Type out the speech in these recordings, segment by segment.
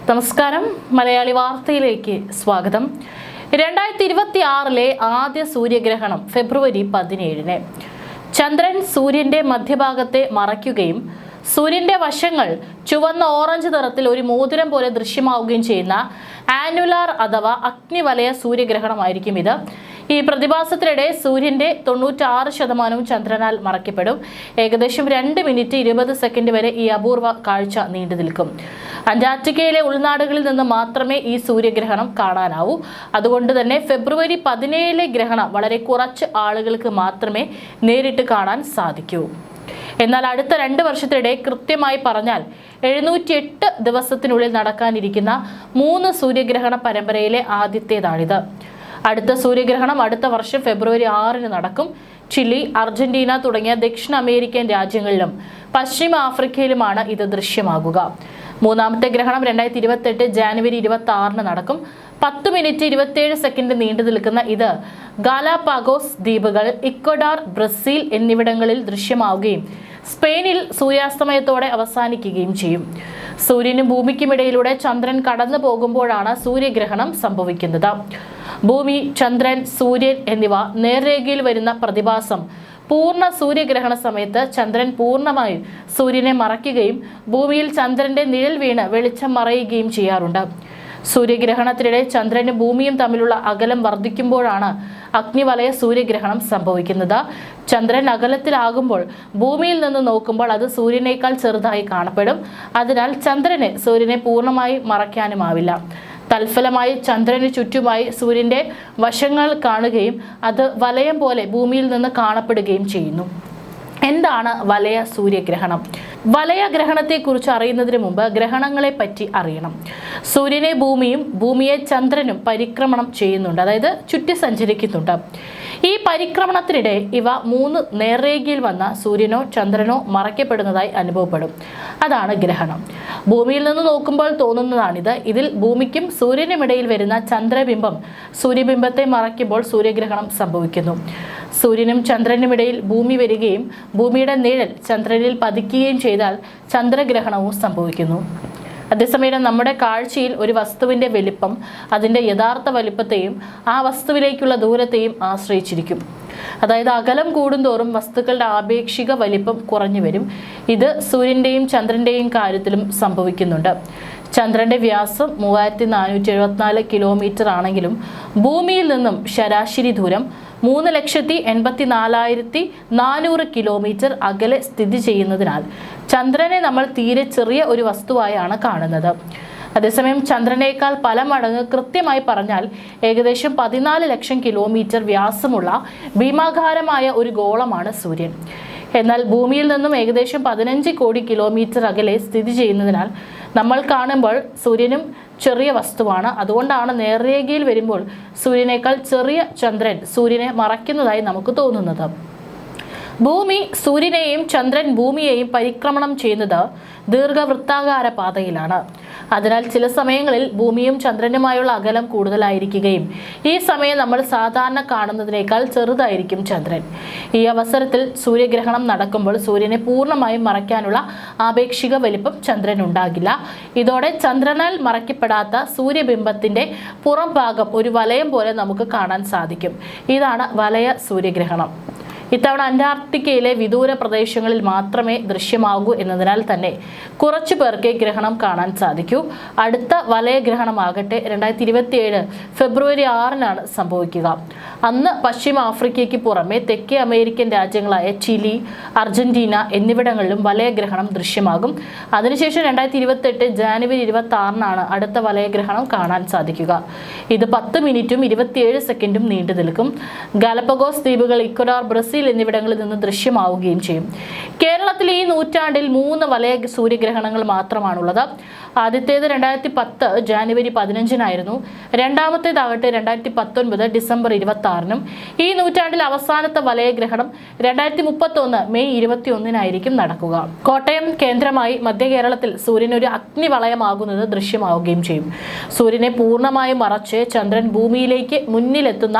നമസ്കാരം. മലയാളി വാർത്തയിലേക്ക് സ്വാഗതം. 2026 ആദ്യ സൂര്യഗ്രഹണം ഫെബ്രുവരി 17-ന്. ചന്ദ്രൻ സൂര്യന്റെ മധ്യഭാഗത്തെ മറയ്ക്കുകയും സൂര്യന്റെ വശങ്ങൾ ചുവന്ന ഓറഞ്ച് നിറത്തിൽ ഒരു മോതിരം പോലെ ദൃശ്യമാവുകയും ചെയ്യുന്ന ആനുലാർ അഥവാ അഗ്നിവലയ സൂര്യഗ്രഹണമായിരിക്കും ഇത്. ഈ പ്രതിഭാസത്തിനിടെ സൂര്യന്റെ 96% ചന്ദ്രനാൽ മറയ്ക്കപ്പെടും. ഏകദേശം 2 മിനിറ്റ് 20 സെക്കൻഡ് വരെ ഈ അപൂർവ കാഴ്ച നീണ്ടു നിൽക്കും. അന്റാർട്ടിക്കയിലെ ഉൾനാടുകളിൽ നിന്ന് മാത്രമേ ഈ സൂര്യഗ്രഹണം കാണാനാവൂ. അതുകൊണ്ട് തന്നെ ഫെബ്രുവരി 17 ഗ്രഹണം വളരെ കുറച്ച് ആളുകൾക്ക് മാത്രമേ നേരിട്ട് കാണാൻ സാധിക്കൂ. എന്നാൽ അടുത്ത 2 വർഷത്തിനിടെ കൃത്യമായി പറഞ്ഞാൽ 708 ദിവസത്തിനുള്ളിൽ നടക്കാനിരിക്കുന്ന 3 സൂര്യഗ്രഹണ പരമ്പരയിലെ ആദ്യത്തേതാണിത്. അടുത്ത സൂര്യഗ്രഹണം അടുത്ത വർഷം ഫെബ്രുവരി 6-ന് നടക്കും. ചിലി, അർജന്റീന തുടങ്ങിയ ദക്ഷിണ അമേരിക്കൻ രാജ്യങ്ങളിലും പശ്ചിമ ആഫ്രിക്കയിലുമാണ് ഇത് ദൃശ്യമാകുക. മൂന്നാമത്തെ ഗ്രഹണം 2028 ജാനുവരി 26-ന് നടക്കും. 10 മിനിറ്റ് 27 സെക്കൻഡ് നീണ്ടു നിൽക്കുന്ന ഇത് ഗാലാപാഗോസ് ദ്വീപുകൾ, ഇക്വഡോർ, ബ്രസീൽ എന്നിവിടങ്ങളിൽ ദൃശ്യമാവുകയും സ്പെയിനിൽ സൂര്യാസ്തമയത്തോടെ അവസാനിക്കുകയും ചെയ്യും. സൂര്യനും ഭൂമിക്കുമിടയിലൂടെ ചന്ദ്രൻ കടന്നു പോകുമ്പോഴാണ് സൂര്യഗ്രഹണം സംഭവിക്കുന്നത്. ഭൂമി, ചന്ദ്രൻ, സൂര്യൻ എന്നിവ നേർരേഖയിൽ വരുന്ന പ്രതിഭാസം പൂർണ്ണ സൂര്യഗ്രഹണ സമയത്ത് ചന്ദ്രൻ പൂർണ്ണമായും സൂര്യനെ മറയ്ക്കുകയും ഭൂമിയിൽ ചന്ദ്രന്റെ നിഴൽ വീണ് വെളിച്ചം മറയുകയും ചെയ്യാറുണ്ട്. സൂര്യഗ്രഹണത്തിനിടെ ചന്ദ്രനും ഭൂമിയും തമ്മിലുള്ള അകലം വർദ്ധിക്കുമ്പോഴാണ് അഗ്നിവലയ സൂര്യഗ്രഹണം സംഭവിക്കുന്നത്. ചന്ദ്രൻ അകലത്തിലാകുമ്പോൾ ഭൂമിയിൽ നിന്ന് നോക്കുമ്പോൾ അത് സൂര്യനേക്കാൾ ചെറുതായി കാണപ്പെടും. അതിനാൽ ചന്ദ്രന് സൂര്യനെ പൂർണ്ണമായി മറയ്ക്കാനുമാവില്ല. തൽഫലമായി ചന്ദ്രന് ചുറ്റുമായി സൂര്യന്റെ വശങ്ങൾ കാണുകയും അത് വലയം പോലെ ഭൂമിയിൽ നിന്ന് കാണപ്പെടുകയും ചെയ്യുന്നു. എന്താണ് വലയ സൂര്യഗ്രഹണം? വലയഗ്രഹണത്തെക്കുറിച്ച് അറിയുന്നതിന് മുമ്പ് ഗ്രഹണങ്ങളെ പറ്റി അറിയണം. സൂര്യനെ ഭൂമിയും ഭൂമിയെ ചന്ദ്രനും പരിക്രമണം ചെയ്യുന്നുണ്ട്, അതായത് ചുറ്റി സഞ്ചരിക്കുന്നുണ്ട്. ഈ പരിക്രമണത്തിനിടെ ഇവ 3 നേർരേഖയിൽ വന്ന സൂര്യനോ ചന്ദ്രനോ മറയ്ക്കപ്പെടുന്നതായി അനുഭവപ്പെടും. അതാണ് ഗ്രഹണം. ഭൂമിയിൽ നിന്ന് നോക്കുമ്പോൾ തോന്നുന്നതാണിത്. ഇതിൽ ഭൂമിക്കും സൂര്യനുമിടയിൽ വരുന്ന ചന്ദ്രബിംബം സൂര്യബിംബത്തെ മറയ്ക്കുമ്പോൾ സൂര്യഗ്രഹണം സംഭവിക്കുന്നു. സൂര്യനും ചന്ദ്രനുമിടയിൽ ഭൂമി വരികയും ഭൂമിയുടെ നിഴൽ ചന്ദ്രനിൽ പതിക്കുകയും ചെയ്താൽ ചന്ദ്രഗ്രഹണവും സംഭവിക്കുന്നു. അതേസമയം നമ്മുടെ കാഴ്ചയിൽ ഒരു വസ്തുവിന്റെ വലിപ്പം അതിന്റെ യഥാർത്ഥ വലിപ്പത്തെയും ആ വസ്തുവിലേക്കുള്ള ദൂരത്തെയും ആശ്രയിച്ചിരിക്കും. അതായത് അകലം കൂടുന്തോറും വസ്തുക്കളുടെ ആപേക്ഷിക വലിപ്പം കുറഞ്ഞു വരും. ഇത് സൂര്യന്റെയും ചന്ദ്രന്റെയും കാര്യത്തിലും സംഭവിക്കുന്നുണ്ട്. ചന്ദ്രന്റെ വ്യാസം 3474 കിലോമീറ്റർ ആണെങ്കിലും ഭൂമിയിൽ നിന്നും ശരാശരി ദൂരം 3,84,400 കിലോമീറ്റർ അകലെ സ്ഥിതി ചെയ്യുന്നതിനാൽ ചന്ദ്രനെ നമ്മൾ തീരെ ചെറിയ ഒരു വസ്തുവായാണ് കാണുന്നത്. അതേസമയം ചന്ദ്രനേക്കാൾ പല മടങ്ങ്, കൃത്യമായി പറഞ്ഞാൽ ഏകദേശം 14 ലക്ഷം കിലോമീറ്റർ വ്യാസമുള്ള ഭീമാകാരമായ ഒരു ഗോളമാണ് സൂര്യൻ. എന്നാൽ ഭൂമിയിൽ നിന്നും ഏകദേശം 15 കോടി കിലോമീറ്റർ അകലെ സ്ഥിതി ചെയ്യുന്നതിനാൽ നമ്മൾ കാണുമ്പോൾ സൂര്യനും ചെറിയ വസ്തുവാണ്. അതുകൊണ്ടാണ് നേർരേഖയിൽ വരുമ്പോൾ സൂര്യനേക്കാൾ ചെറിയ ചന്ദ്രൻ സൂര്യനെ മറയ്ക്കുന്നതായി നമുക്ക് തോന്നുന്നത്. ഭൂമി സൂര്യനെയും ചന്ദ്രൻ ഭൂമിയെയും പരിക്രമണം ചെയ്യുന്നത് ദീർഘവൃത്താകാര പാതയിലാണ്. അതിനാൽ ചില സമയങ്ങളിൽ ഭൂമിയും ചന്ദ്രനുമായുള്ള അകലം കൂടുതലായിരിക്കുകയും ഈ സമയം നമ്മൾ സാധാരണ കാണുന്നതിനേക്കാൾ ചെറുതായിരിക്കും ചന്ദ്രൻ. ഈ അവസരത്തിൽ സൂര്യഗ്രഹണം നടക്കുമ്പോൾ സൂര്യനെ പൂർണ്ണമായും മറയ്ക്കാനുള്ള ആപേക്ഷിക വലിപ്പം ചന്ദ്രൻ ഉണ്ടാകില്ല. ഇതോടെ ചന്ദ്രനാൽ മറയ്ക്കപ്പെടാത്ത സൂര്യബിംബത്തിന്റെ പുറം ഭാഗം ഒരു വലയം പോലെ നമുക്ക് കാണാൻ സാധിക്കും. ഇതാണ് വലയ സൂര്യഗ്രഹണം. ഇത്തവണ അന്റാർട്ടിക്കയിലെ വിദൂര പ്രദേശങ്ങളിൽ മാത്രമേ ദൃശ്യമാകൂ എന്നതിനാൽ തന്നെ കുറച്ചു പേർക്ക് ഗ്രഹണം കാണാൻ സാധിക്കൂ. അടുത്ത വലയഗ്രഹണമാകട്ടെ 2027 ഫെബ്രുവരി 6-നാണ് സംഭവിക്കുക. അന്ന് പശ്ചിമ ആഫ്രിക്കയ്ക്ക് പുറമെ തെക്കേ അമേരിക്കൻ രാജ്യങ്ങളായ ചിലി, അർജന്റീന എന്നിവിടങ്ങളിലും വലയഗ്രഹണം ദൃശ്യമാകും. അതിനുശേഷം 2028 ജാനുവരി 26-നാണ് അടുത്ത വലയഗ്രഹണം കാണാൻ സാധിക്കുക. ഇത് 10 മിനിറ്റും 27 സെക്കൻഡും നീണ്ടു നിൽക്കും. ഗാലപ്പഗോസ് ദ്വീപുകൾ, ഇക്വഡോർ, ബ്രസീൽ എന്നിവിടങ്ങളിൽ നിന്ന് ദൃശ്യമാവുകയും ചെയ്യും. കേരളത്തിൽ ഈ നൂറ്റാണ്ടിൽ 3 വലയ സൂര്യഗ്രഹണങ്ങൾ മാത്രമാണുള്ളത്. ആദ്യത്തേത് 2010 ജാനുവരി 15-നായിരുന്നു. രണ്ടാമത്തേതാകട്ടെ 2019 ഡിസംബർ 26-നും. ഈ നൂറ്റാണ്ടിൽ അവസാനത്തെ വലയഗ്രഹണം 2031 മെയ് 21-നായിരിക്കും നടക്കുക. കോട്ടയം കേന്ദ്രമായി മധ്യ കേരളത്തിൽ സൂര്യൻ ഒരു അഗ്നിവളയമാകുന്നത് ദൃശ്യമാവുകയും ചെയ്യും. സൂര്യനെ പൂർണ്ണമായും മറച്ച് ചന്ദ്രൻ ഭൂമിയിലേക്ക് മുന്നിലെത്തുന്ന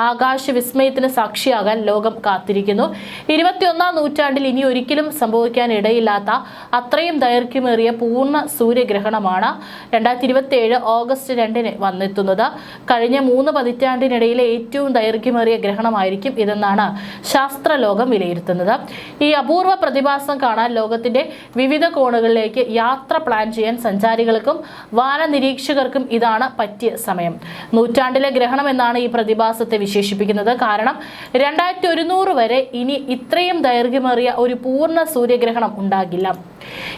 ആകാശ വിസ്മയത്തിന് സാക്ഷിയാകാൻ ലോകം കാത്തിരിക്കും. കാത്തിരിക്കുന്നു. 21ാം നൂറ്റാണ്ടിൽ ഇനി ഒരിക്കലും സംഭവിക്കാനിടയില്ലാത്ത അത്രയും ദൈർഘ്യമേറിയ പൂർണ്ണ സൂര്യഗ്രഹണമാണ് 2027 ഓഗസ്റ്റ് 2 വന്നെത്തുന്നത്. കഴിഞ്ഞ 3 പതിറ്റാണ്ടിനിടയിലെ ഏറ്റവും ദൈർഘ്യമേറിയ ഗ്രഹണമായിരിക്കും ഇതെന്നാണ് ശാസ്ത്രലോകം വിലയിരുത്തുന്നത്. ഈ അപൂർവ പ്രതിഭാസം കാണാൻ ലോകത്തിന്റെ വിവിധ കോണുകളിലേക്ക് യാത്ര പ്ലാൻ ചെയ്യാൻ സഞ്ചാരികൾക്കും വാന നിരീക്ഷകർക്കും ഇതാണ് പറ്റിയ സമയം. നൂറ്റാണ്ടിലെ ഗ്രഹണം എന്നാണ് ഈ പ്രതിഭാസത്തെ വിശേഷിപ്പിക്കുന്നത്. കാരണം 2100 വരെ ഇനി ഇത്രയും ദൈർഘ്യമേറിയ ഒരു പൂർണ്ണ സൂര്യഗ്രഹണം ഉണ്ടാകില്ല.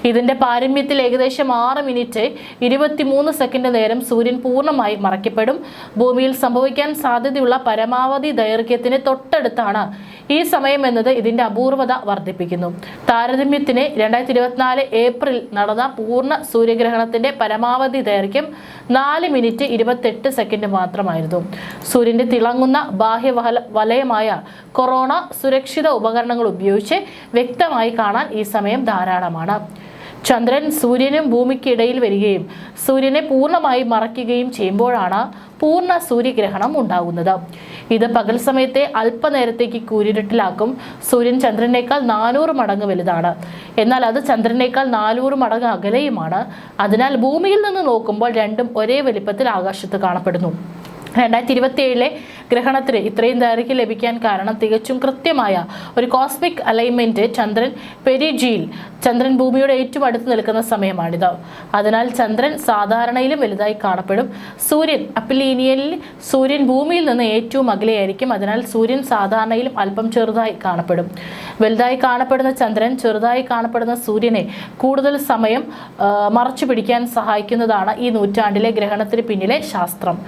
ഇതിന്റെ പാരമ്യത്തിൽ ഏകദേശം 6 മിനിറ്റ് 23 സെക്കൻഡ് നേരം സൂര്യൻ പൂർണ്ണമായി മറയ്ക്കപ്പെടും. ഭൂമിയിൽ സംഭവിക്കാൻ സാധ്യതയുള്ള പരമാവധി ദൈർഘ്യത്തിന് തൊട്ടടുത്താണ് ഈ സമയം എന്നത് ഇതിന്റെ അപൂർവത വർദ്ധിപ്പിക്കുന്നു. താരതമ്യത്തിന് 2024 ഏപ്രിൽ നടന്ന പൂർണ്ണ സൂര്യഗ്രഹണത്തിന്റെ പരമാവധി ദൈർഘ്യം 4 മിനിറ്റ് 28 സെക്കൻഡ് മാത്രമായിരുന്നു. സൂര്യന്റെ തിളങ്ങുന്ന ബാഹ്യ വലയമായ കൊറോണ സുരക്ഷിത ഉപകരണങ്ങൾ ഉപയോഗിച്ച് വ്യക്തമായി കാണാൻ ഈ സമയം ധാരാളമാണ്. ചന്ദ്രൻ സൂര്യനും ഭൂമിക്കിടയിൽ വരികയും സൂര്യനെ പൂർണ്ണമായി മറയ്ക്കുകയും ചെയ്യുമ്പോഴാണ് പൂർണ്ണ സൂര്യഗ്രഹണം ഉണ്ടാകുന്നത്. ഇത് പകൽ സമയത്തെ അല്പനേരത്തേക്ക് കൂരിരുട്ടിലാക്കും. സൂര്യൻ ചന്ദ്രനേക്കാൾ 400 മടങ്ങ് വലുതാണ്, എന്നാൽ അത് ചന്ദ്രനേക്കാൾ 400 മടങ്ങ് അകലെയുമാണ്. അതിനാൽ ഭൂമിയിൽ നിന്ന് നോക്കുമ്പോൾ രണ്ടും ഒരേ വലിപ്പത്തിൽ ആകാശത്ത് കാണപ്പെടുന്നു. 2027 ഗ്രഹണത്തിന് ഇത്രയും ദൈർഘ്യം ലഭിക്കാൻ കാരണം തികച്ചും കൃത്യമായ ഒരു കോസ്മിക് അലൈൻമെന്റ് ചന്ദ്രൻ പെരിജിയിൽ, ചന്ദ്രൻ ഭൂമിയുടെ ഏറ്റവും അടുത്ത് നിൽക്കുന്ന സമയമാണിത്. അതിനാൽ ചന്ദ്രൻ സാധാരണയിലും വലുതായി കാണപ്പെടും. സൂര്യൻ അപ്പിലീനിയനിൽ സൂര്യൻ ഭൂമിയിൽ നിന്ന് ഏറ്റവും അകലെയായിരിക്കും. അതിനാൽ സൂര്യൻ സാധാരണയിലും അല്പം ചെറുതായി കാണപ്പെടും. വലുതായി കാണപ്പെടുന്ന ചന്ദ്രൻ ചെറുതായി കാണപ്പെടുന്ന സൂര്യനെ കൂടുതൽ സമയം മറച്ചു പിടിക്കാൻ സഹായിക്കുന്നതാണ് ഈ നൂറ്റാണ്ടിലെ ഗ്രഹണത്തിന് പിന്നിലെ ശാസ്ത്രം.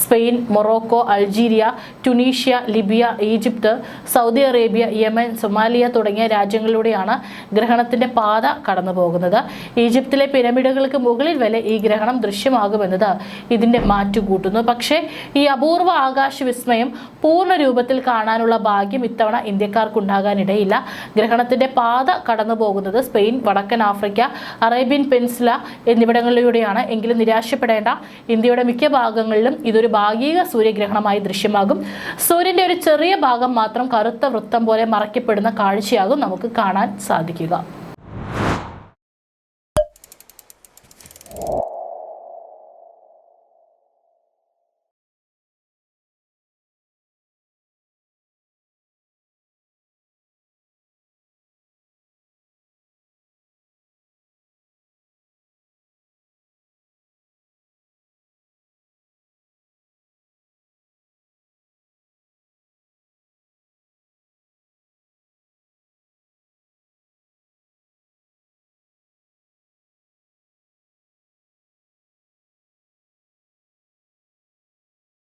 Spain, Morocco, Algeria, Tunisia, Libya, Egypt, Saudi Arabia, Yemen, Somalia തുടങ്ങിയ രാജ്യങ്ങളിലൂടെയാണ് ഗ്രഹണത്തിന്റെ പാത കടന്നു പോകുന്നത്. ഈജിപ്തിലെ പിരമിഡുകൾക്ക് മുകളിൽ വരെ ഈ ഗ്രഹണം ദൃശ്യമാകുമെന്നത് ഇതിന്റെ മാറ്റുകൂട്ടുന്നു. പക്ഷേ ഈ അപൂർവ ആകാശ വിസ്മയം പൂർണ്ണ രൂപത്തിൽ കാണാനുള്ള ഭാഗ്യം ഇത്തവണ ഇന്ത്യക്കാർക്കുണ്ടാകാനിടയില്ല. ഗ്രഹണത്തിന്റെ പാത കടന്നു പോകുന്നത് സ്പെയിൻ, വടക്കൻ ആഫ്രിക്ക, അറേബ്യൻ പെനിൻസുല എന്നിവിടങ്ങളിലൂടെയാണ്. എങ്കിലും നിരാശപ്പെടേണ്ട, ഇന്ത്യയുടെ മിക്ക ഭാഗങ്ങളിലും ഇതൊരു ഭാഗിക സൂര്യഗ്രഹണമായി ദൃശ്യമാകും. സൂര്യന്റെ ഒരു ചെറിയ ഭാഗം മാത്രം കറുത്ത വൃത്തം പോലെ മറയ്ക്കപ്പെടുന്ന കാഴ്ചയാകും നമുക്ക് കാണാൻ സാധിക്കുക.